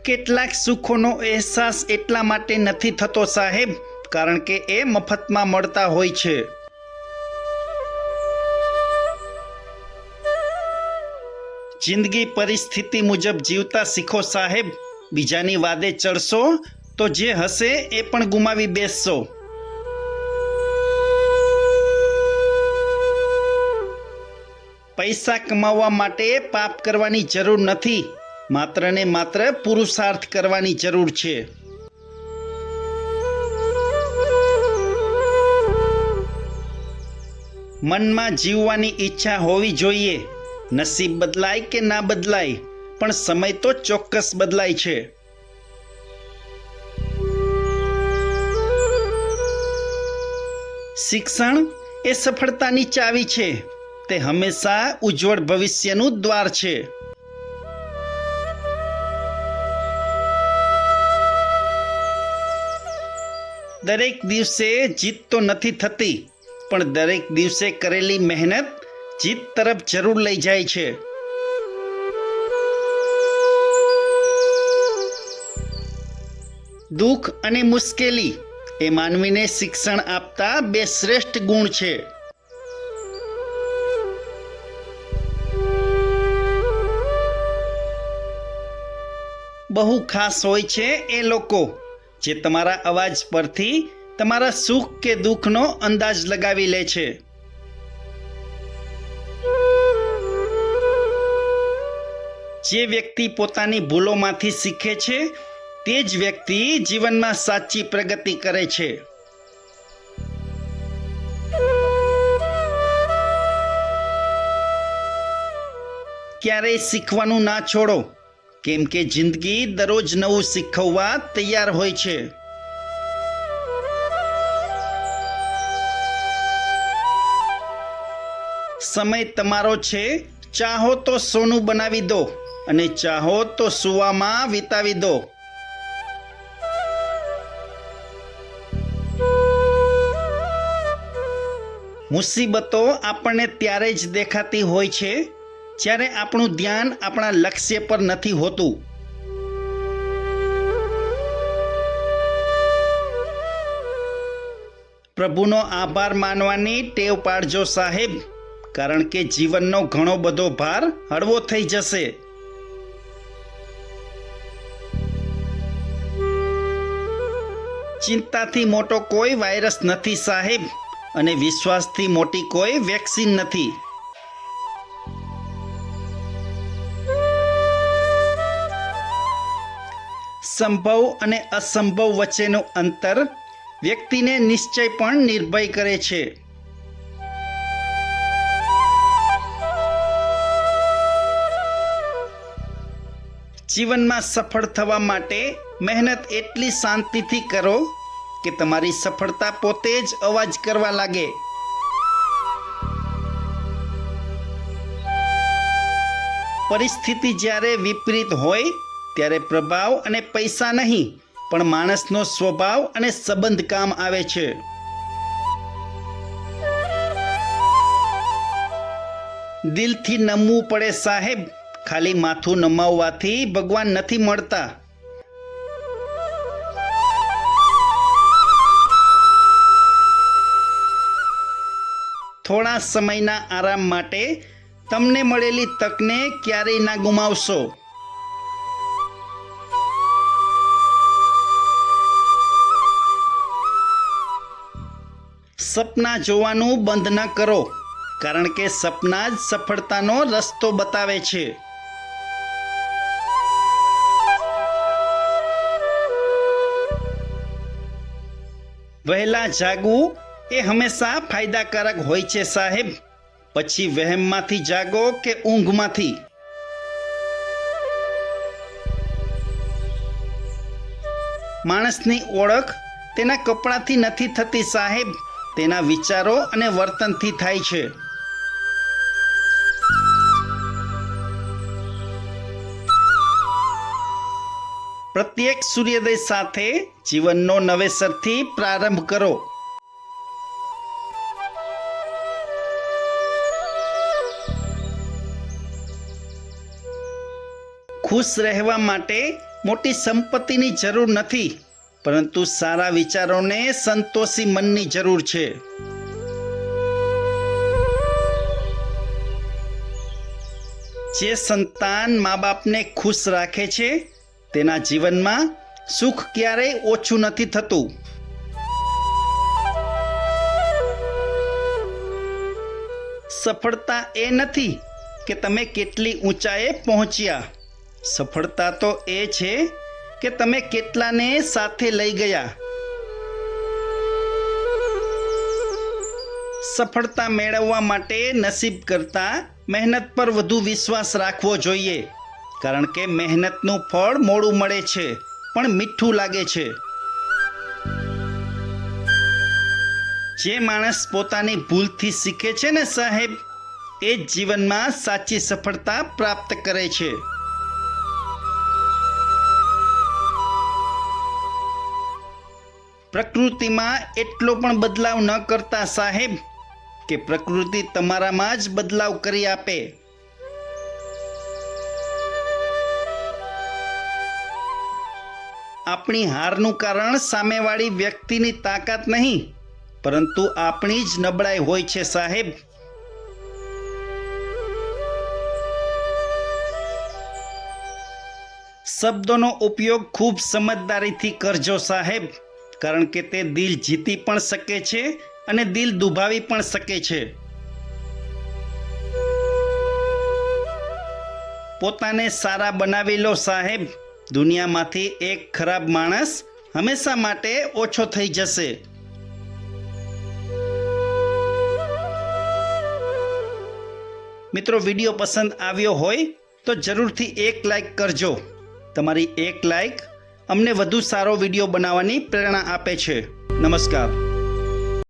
કેટલાક સુખોનો અહેસાસ એટલા માટે નથી થતો સાહેબ, કારણ કે એ મફતમાં મળતા હોય છે. જિંદગી પરિસ્થિતિ મુજબ જીવતા શીખો સાહેબ. બીજાની વાદે ચડશો તો જે હશે એ પણ ગુમાવી બેસશો. પૈસા કમાવવા માટે પાપ કરવાની જરૂર નથી, માત્ર ને માત્ર પુરુષાર્થ કરવાની જરૂર છે. મનમાં જીવવાની ઈચ્છા હોવી જોઈએ. નસીબ બદલાય કે ના બદલાય, પણ સમય તો ચોક્કસ બદલાય છે. શિક્ષણ એ સફળતાની ચાવી છે. તે હંમેશા ઉજ્જવળ ભવિષ્યનું દ્વાર છે. દરેક દિવસે જીત તો નથી થતી, પણ દરેક દિવસે કરેલી મહેનત જીત તરફ જરૂર લઈ જાય છે. દુઃખ અને મુશ્કેલી એ માનવીને શિક્ષણ આપતા બે શ્રેષ્ઠ ગુણ છે. બહુ ખાસ હોય છે એ લોકો જે તમારા અવાજ પરથી તમારા સુખ કે દુઃખનો અંદાજ લગાવી લે છે. જે વ્યક્તિ પોતાની ભૂલોમાંથી શીખે છે તે જ વ્યક્તિ જીવનમાં સાચી પ્રગતિ કરે છે. ક્યારેય શીખવાનું ના છોડો, કેમ કે જિંદગી દરરોજ નવું શીખવવા તૈયાર હોય છે. સમય તમારો છે, ચાહો તો સોનું બનાવી દો અને ચાહો તો સૂવામાં વિતાવી દો. મુસીબતો આપણને ત્યારે જ દેખાતી હોય છે જ્યારે આપણું ધ્યાન આપણા લક્ષ્ય પર નથી હોતું. પ્રભુનો આભાર માનવાની ટેવ પાડજો સાહેબ, કારણ કે જીવનનો ઘણો બધો ભાર હળવો થઈ જશે. ચિંતાથી મોટો કોઈ વાયરસ નથી સાહેબ, અને વિશ્વાસથી મોટી કોઈ વેક્સિન નથી. સંભવ અને અસંભવ વચ્ચેનું અંતર વ્યક્તિને નિશ્ચય પણ નિર્ભય કરે છે. જીવનમાં સફળ થવા માટે મહેનત એટલી શાંતિથી કરો કે તમારી સફળતા પોતે જ અવાજ કરવા લાગે. પરિસ્થિતિ જ્યારે વિપરીત હોય ત્યારે પ્રભાવ અને પૈસા નહીં, પણ માણસનો સ્વભાવ અને સંબંધ કામ આવે છે. દિલથી નમવું પડે સાહેબ, ખાલી માથું નમાવવાથી ભગવાન નથી મળતા. થોડા સમયના આરામ માટે તમને મળેલી તકને ક્યારેય ના ગુમાવશો. સપના જોવાનું બંધ ન કરો, કારણ કે સપના જ સફળતાનો રસ્તો બતાવે છે. વહેલા જાગવું એ હંમેશા ફાયદાકારક હોય છે સાહેબ, પછી વહેમમાંથી જાગો કે ઊંઘમાંથી. માણસની ઓળખ તેના કપડાથી નથી થતી સાહેબ, તેના વિચારો અને વર્તનથી થાય છે. પ્રત્યેક સૂર્યોદય સાથે જીવનનો નવેસરથી પ્રારંભ કરો. ખુશ રહેવા માટે મોટી સંપત્તિની જરૂર નથી, પરંતુ સારા વિચારોને સંતોષી મનની જરૂર છે. જે સંતાન મા બાપને ખુશ રાખે છે તેના જીવનમાં સુખ ક્યારેય ઓછું નથી થતું. સફળતા એ નથી કે તમે કેટલી ઊંચાઈએ પહોંચ્યા. સફળતા તો એ છે કે તમે કેટલાને સાથે લઈ ગયા. સફળતા મેળવવા માટે નસીબ કરતાં મહેનત પર વધુ વિશ્વાસ રાખવો જોઈએ, કારણ કે મહેનતનું ફળ મોડું મળે છે પણ મીઠું લાગે છે. જે માણસ પોતાની ભૂલથી શીખે છે ને સાહેબ, એ જ જીવનમાં સાચી સફળતા પ્રાપ્ત કરે છે. પ્રકૃતિમાં એટલો પણ બદલાવ ન કરતા સાહેબ કે પ્રકૃતિ તમારામાં જ બદલાવ કરી આપે. આપણી હારનું કારણ સામેવાળી વ્યક્તિની તાકાત નહીં, પરંતુ આપણી જ નબળાઈ હોય છે સાહેબ. શબ્દોનો ઉપયોગ ખૂબ સમજદારીથી કરજો સાહેબ, કારણ કે તે દિલ જીતી પણ શકે છે અને દિલ દુભાવી પણ શકે છે. પોતાને સારા બનાવી લો સાહેબ. દુનિયામાંથી એક ખરાબ માણસ હંમેશા માટે ઓછો થઈ જશે. મિત્રો, વિડીયો પસંદ આવ્યો હોય તો જરૂરથી એક લાઈક કરજો. તમારી એક લાઈક અમને વધુ સારો વિડીયો બનાવવાની પ્રેરણા આપે છે. નમસ્કાર.